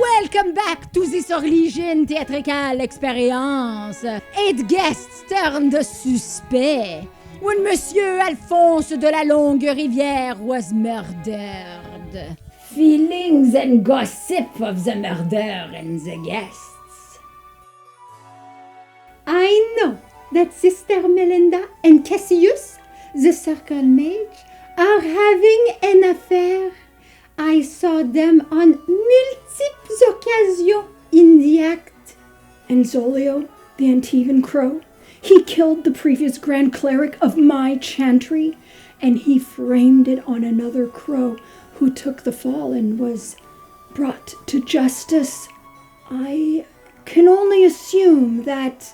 Welcome back to this Orlesian theatrical experience. 8 guests turned suspect when Monsieur Alphonse de la Longue Rivière was murdered. Feelings and gossip of the murder and the guests. I know that Sister Melinda and Cassius, the circle mage, are having an affair. I saw them on multiple occasions in the act. And Zolio, the Antivan crow, he killed the previous Grand Cleric of my chantry, and he framed it on another crow who took the fall and was brought to justice. I can only assume that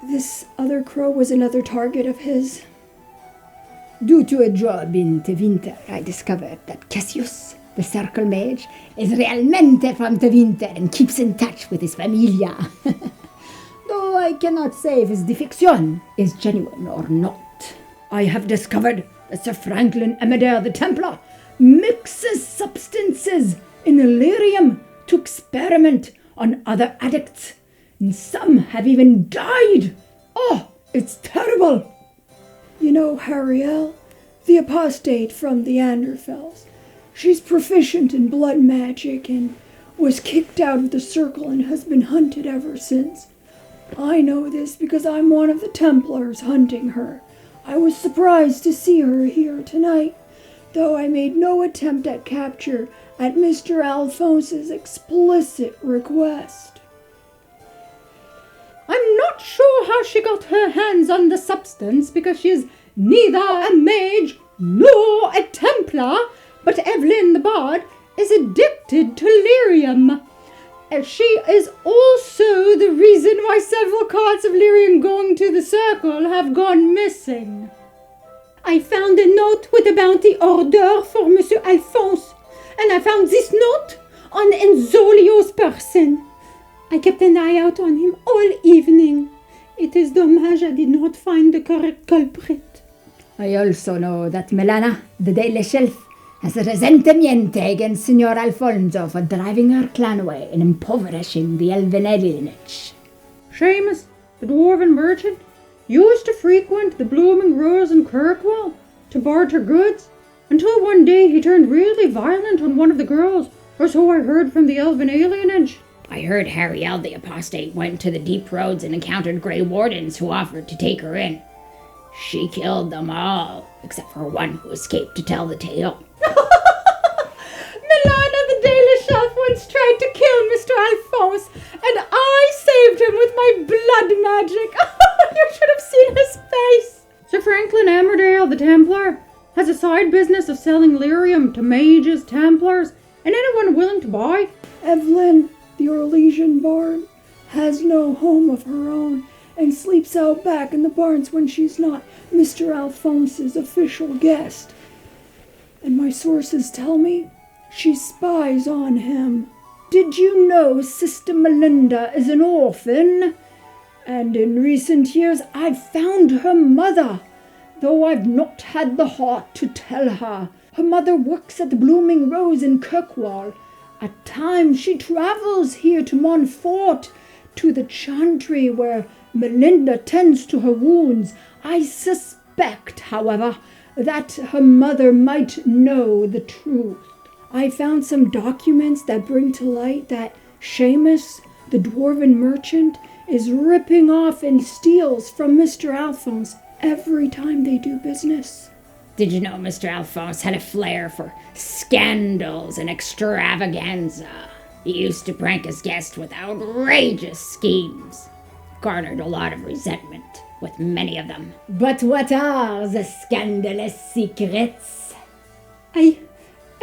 this other crow was another target of his. Due to a job in Tevinter, I discovered that Cassius, the circle mage, is realmente from Tevinter and keeps in touch with his familia. Though I cannot say if his defection is genuine or not. I have discovered that Sir Franklin Amadeo the Templar mixes substances in Illyrium to experiment on other addicts, and some have even died. Oh, it's terrible. You know Hariel, the apostate from the Anderfells. She's proficient in blood magic and was kicked out of the circle and has been hunted ever since. I know this because I'm one of the Templars hunting her. I was surprised to see her here tonight, though I made no attempt at capture at Mr. Alphonse's explicit request. I'm not sure how she got her hands on the substance because she is neither a mage nor a Templar, but Evelyn the Bard is addicted to lyrium. And she is also the reason why several cards of lyrium going to the circle have gone missing. I found a note with a bounty order for Monsieur Alphonse, and I found this note on Enzolio's person. I kept an eye out on him all evening. It is dommage I did not find the correct culprit. I also know that Melana, the Daily Shelf, has a resentment against Signor Alfonso for driving her clan away and impoverishing the elven lineage. Seamus, the dwarven merchant, used to frequent the Blooming Rose in Kirkwall to barter goods, until one day he turned really violent on one of the girls, or so I heard from the elven alienage. I heard Hariel the apostate went to the deep roads and encountered Grey Wardens who offered to take her in. She killed them all, except for one who escaped to tell the tale. Milana the Daily Shelf once tried to kill Mr. Alphonse, and I saved him with my blood magic. You should have seen his face. Sir Franklin Amadeo the Templar has a side business of selling lyrium to mages, Templars, and anyone willing to buy. Evelyn, the Orlesian bard, has no home of her own and sleeps out back in the barns when she's not Mr. Alphonse's official guest. And my sources tell me she spies on him. Did you know Sister Melinda is an orphan? And in recent years I've found her mother, though I've not had the heart to tell her. Her mother works at the Blooming Rose in Kirkwall. At times she travels here to Montfort, to the chantry where Melinda tends to her wounds. I suspect, however, that her mother might know the truth. I found some documents that bring to light that Seamus, the dwarven merchant, is ripping off and steals from Mr. Alphonse every time they do business. Did you know Mr. Alphonse had a flair for scandals and extravaganza? He used to prank his guests with outrageous schemes. Garnered a lot of resentment with many of them. But what are the scandalous secrets? I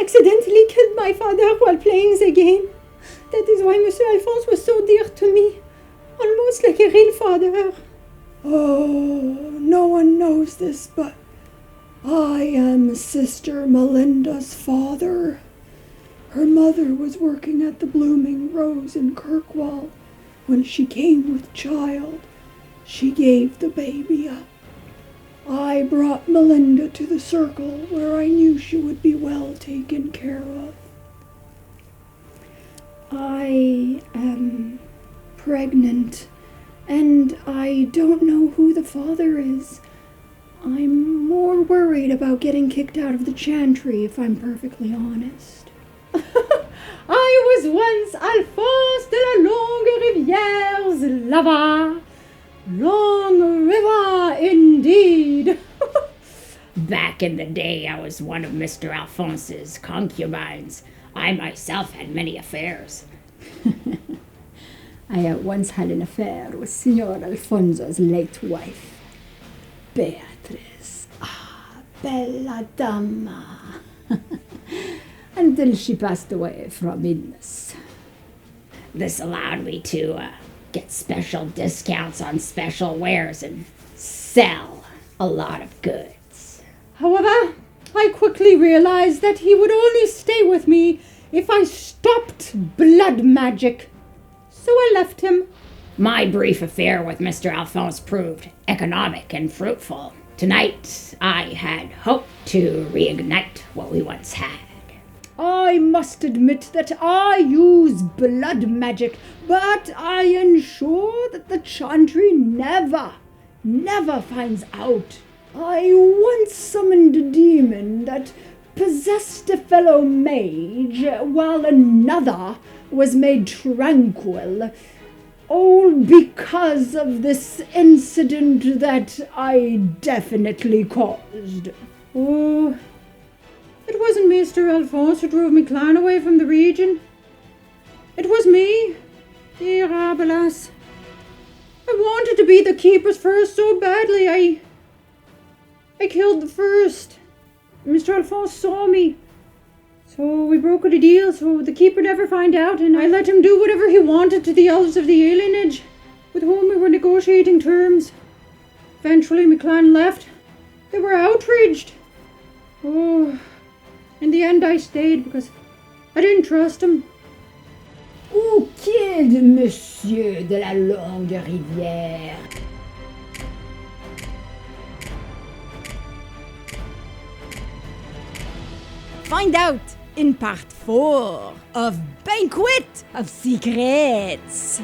accidentally killed my father while playing the game. That is why Monsieur Alphonse was so dear to me. Almost like a real father. Oh, no one knows this, but I am Sister Melinda's father. Her mother was working at the Blooming Rose in Kirkwall. When she came with child, she gave the baby up. I brought Melinda to the circle where I knew she would be well taken care of. I pregnant, and I don't know who the father is. I'm more worried about getting kicked out of the chantry, if I'm perfectly honest. I was once Alphonse de la Longue Riviere's lover. Long river, indeed. Back in the day, I was one of Mr. Alphonse's concubines. I myself had many affairs. I once had an affair with Signor Alfonso's late wife, Beatrice. Ah, bella dama. Until she passed away from illness. This allowed me to get special discounts on special wares and sell a lot of goods. However, I quickly realized that he would only stay with me if I stopped blood magic. So I left him. My brief affair with Mr. Alphonse proved economic and fruitful. Tonight, I had hoped to reignite what we once had. I must admit that I use blood magic, but I ensure that the chantry never finds out. I once summoned a demon that possessed a fellow mage, while another was made tranquil, all because of this incident that I definitely caused. Oh, it wasn't Mr. Alphonse who drove my clan away from the region. It was me, dear Abelas. I wanted to be the keeper's first so badly. I killed the first. Mr. Alphonse saw me. So we brokered a deal so the keeper never find out, and I let him do whatever he wanted to the elves of the alienage, with whom we were negotiating terms. Eventually my clan left. They were outraged. Oh, in the end I stayed because I didn't trust him. Who killed Monsieur de la Longue Rivière? Find out in part 4 of Banquet of Secrets.